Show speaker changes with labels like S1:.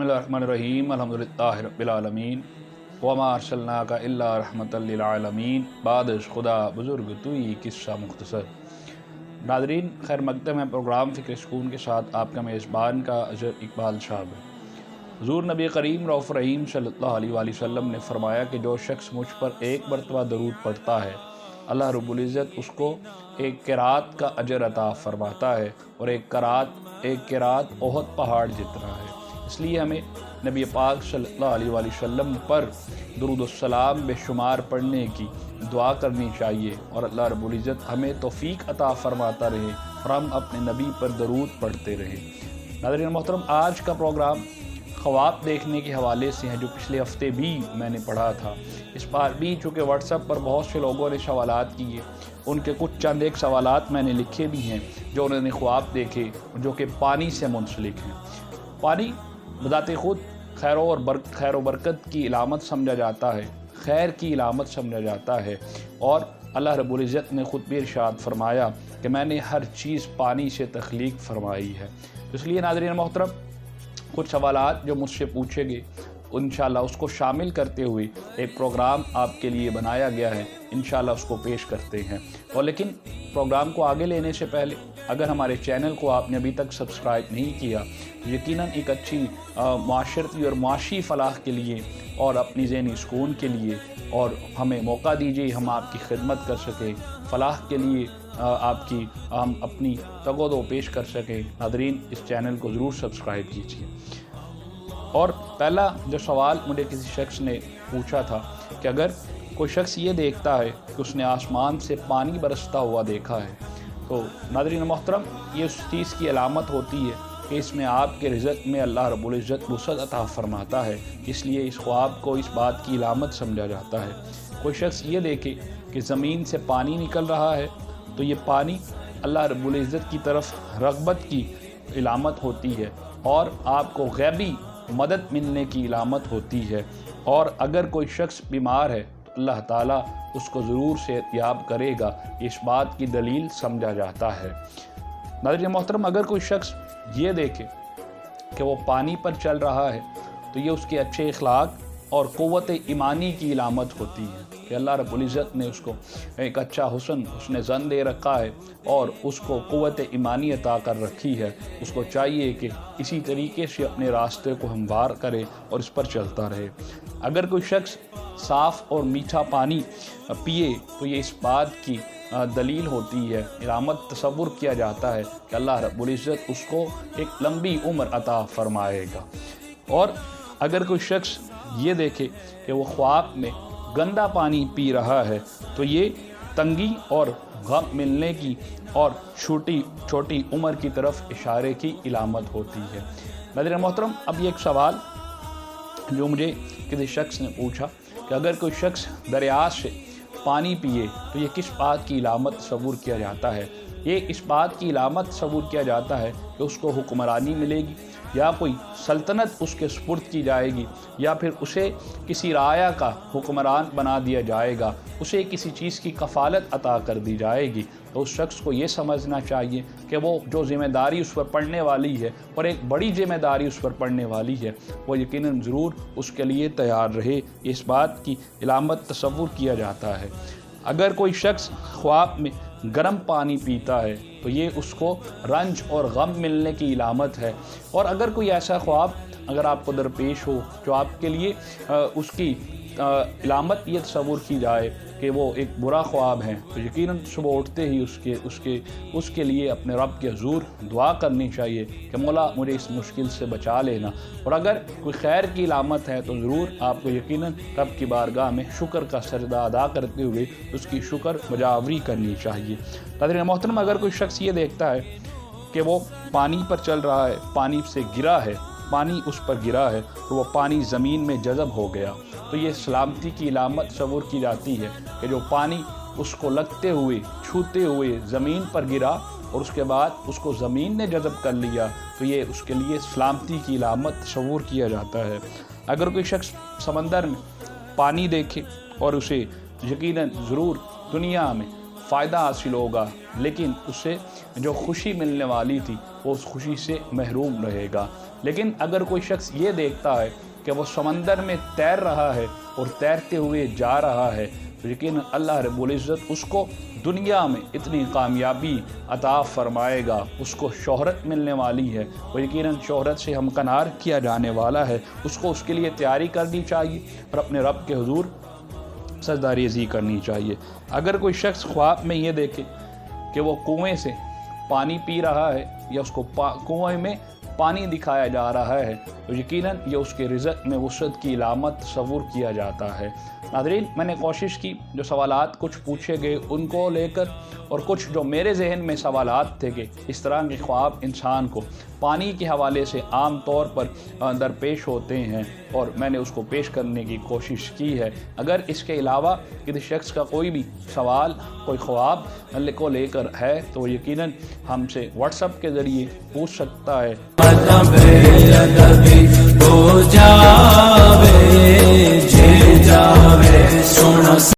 S1: बिस्मिल्लाहिर्रहमानिर्रहीम अल्हम्दुलिल्लाहि रब्बिल आलमीन वमा अर्सलनाका इल्ला रहमतल लिल आलमीन बादश खुदा बुज़ुर्ग तुई किस्सा मुख्तसर। नाज़रीन, खैर मकदम है प्रोग्राम फ़िक्र सुकून के साथ आपका मेज़बान का अज़हर इकबाल साहब है। हुज़ूर नबी करीम रऊफ़ रहीम सल्लल्लाहु अलैहि वसल्लम ने फरमाया कि जो शख्स मुझ पर एक मरतबा दरूद पढ़ता है, अल्लाह रब्बुल इज़्ज़त उसको एक क़िरात का अजर अता फ़रमाता है और एक क़िरात ओहद पहाड़ जितना है। इसलिए हमें नबी पाक सल्लल्लाहु अलैहि वसल्लम पर दुरूद सलाम बेशुमार पढ़ने की दुआ करनी चाहिए और अल्लाह रब्बुल इज़्ज़त हमें तौफ़ीक अता फ़रमाता रहे और हम अपने नबी पर दरूद पढ़ते रहें। नाज़रीन मोहतरम, आज का प्रोग्राम ख्वाब देखने के हवाले से हैं, जो पिछले हफ्ते भी मैंने पढ़ा था। इस बार भी चूँकि व्हाट्सएप पर बहुत से लोगों ने सवालात किए, उनके कुछ चंद एक सवालात मैंने लिखे भी हैं जो उन्होंने ख्वाब देखे, जो कि पानी से मुंसलिक हैं। पानी बज़ाते ख़ुद खैर व बरकत की इलामत समझा जाता है, खैर की इलामत समझा जाता है और अल्लाह रब्बुल इज़्ज़त ने ख़ुद भी इरशाद फरमाया कि मैंने हर चीज़ पानी से तख्लीक फरमाई है। इसलिए नाज़रीन मोहतरम, कुछ सवालात जो मुझसे पूछे गए इंशाअल्लाह उसको शामिल करते हुए एक प्रोग्राम आपके लिए बनाया गया है, इंशाअल्लाह उसको पेश करते हैं। और लेकिन प्रोग्राम को आगे लेने से पहले अगर हमारे चैनल को आपने अभी तक सब्सक्राइब नहीं किया तो यकीनन एक अच्छी माशरती और माशी फ़लाह के लिए और अपनी ज़हनी सुकून के लिए और हमें मौका दीजिए हम आपकी खिदमत कर सकें, फ़लाह के लिए हम अपनी तगोदो पेश कर सकें। नाज़रीन, इस चैनल को ज़रूर सब्सक्राइब कीजिए। और पहला जो सवाल मुझे किसी शख्स ने पूछा था कि अगर कोई शख्स ये देखता है कि उसने आसमान से पानी बरसता हुआ देखा है, तो नाज़रीन मोहतरम, ये उस चीज़ की अलामत होती है कि इसमें आपके रिज़्क़ में अल्लाह रब्बुल इज़्ज़त वुसअत अता फ़रमाता है। इसलिए इस ख्वाब को इस बात की अलामत समझा जाता है। कोई शख्स ये देखे कि ज़मीन से पानी निकल रहा है, तो ये पानी अल्लाह रब्बुल इज़्ज़त की तरफ रग़बत की इलामत होती है और आपको ग़ैबी मदद मिलने की इलामत होती है। और अगर कोई शख्स बीमार है तो अल्लाह ताला उसको ज़रूर सेहतयाब करेगा, इस बात की दलील समझा जाता है। नाज़रीन मोहतरम, अगर कोई शख्स ये देखे कि वो पानी पर चल रहा है, तो ये उसके अच्छे अखलाक और क़ुव्वत ईमानी की इलामत होती है कि अल्लाह रब्बुल इज़्ज़त ने उसको एक अच्छा हुस्न ज़न दे रखा है और उसको क़ुव्वत ईमानी अता कर रखी है। उसको चाहिए कि इसी तरीके से अपने रास्ते को हमवार करे और इस पर चलता रहे। अगर कोई शख्स साफ़ और मीठा पानी पिए तो ये इस बात की दलील होती है, इलामत तसव्वुर किया जाता है कि अल्लाह रब्बुल इज़्ज़त उसको एक लंबी उम्र अता फ़रमाएगा। और अगर कोई शख्स ये देखे कि वो ख्वाब में गंदा पानी पी रहा है, तो ये तंगी और गम मिलने की और छोटी उम्र की तरफ इशारे की इलामत होती है। नाज़रीन मोहतरम, अब ये एक सवाल जो मुझे किसी शख्स ने पूछा कि अगर कोई शख्स दरिया से पानी पिए तो ये किस बात की इलामत तसव्वुर किया जाता है। ये इस बात की इलामत तसव्वुर किया जाता है कि उसको हुक्मरानी मिलेगी या कोई सल्तनत उसके सुपुर्द की जाएगी या फिर उसे किसी राया का हुक्मरान बना दिया जाएगा, उसे किसी चीज़ की कफ़ालत अता कर दी जाएगी। तो उस शख्स को ये समझना चाहिए कि वो जो ज़िम्मेदारी उस पर पड़ने वाली है और एक बड़ी ज़िम्मेदारी उस पर पड़ने वाली है, वो यकीनन ज़रूर उसके लिए तैयार रहे। इस बात की इलामत तसव्वुर किया जाता है। अगर कोई शख्स ख्वाब में गर्म पानी पीता है तो ये उसको रंज और गम मिलने की इलामत है। और अगर कोई ऐसा ख्वाब अगर आपको दरपेश हो जो आपके लिए उसकी इलामत ये तसव्वुर की जाए कि वो एक बुरा ख्वाब है, तो यकीनन सुबह उठते ही उसके लिए अपने रब के हुज़ूर दुआ करनी चाहिए कि मौला मुझे इस मुश्किल से बचा लेना। और अगर कोई खैर की इलामत है तो ज़रूर आपको यकीनन रब की बारगाह में शुक्र का सजदा अदा करते हुए उसकी शुक्र बजावरी करनी चाहिए। नाज़रीन मोहतरम, अगर कोई शख्स ये देखता है कि वो पानी पर चल रहा है, पानी से गिरा है, पानी उस पर गिरा है तो वो पानी ज़मीन में जज़ब हो गया, तो ये सलामती की इलामत तसव्वुर की जाती है कि जो पानी उसको लगते हुए छूते हुए ज़मीन पर गिरा और उसके बाद उसको ज़मीन ने जज़ब कर लिया, तो ये उसके लिए सलामती की इलामत तसव्वुर किया जाता है। अगर कोई शख्स समंदर में पानी देखे और उसे यकीनन ज़रूर दुनिया में फ़ायदा हासिल होगा, लेकिन उससे जो खुशी मिलने वाली थी वो उस खुशी से महरूम रहेगा। लेकिन अगर कोई शख्स ये देखता है कि वो समंदर में तैर रहा है और तैरते हुए जा रहा है, तो यकीन अल्लाह रब्बुल इज़्ज़त उसको दुनिया में इतनी कामयाबी अता फरमाएगा, उसको शोहरत मिलने वाली है, वो यकीनन शोहरत से हमकनार किया जाने वाला है। उसको उसके लिए तैयारी करनी चाहिए और अपने रब के हुजूर सजदा रेज़ी करनी चाहिए। अगर कोई शख्स ख्वाब में ये देखे कि वो कुएं से पानी पी रहा है या उसको कुएं में पानी दिखाया जा रहा है, तो यकीनन ये उसके रिज़्क़ में वसअत की इलामत तस्वुर किया जाता है। नाज़रीन, मैंने कोशिश की जो सवालात कुछ पूछे गए उनको लेकर, और कुछ जो मेरे जहन में सवालात थे कि इस तरह के ख्वाब इंसान को पानी के हवाले से आम तौर पर दरपेश होते हैं, और मैंने उसको पेश करने की कोशिश की है। अगर इसके अलावा किसी शख्स का कोई भी सवाल, कोई ख्वाब को लेकर है तो यकीनन हमसे व्हाट्सएप के ज़रिए पूछ सकता है।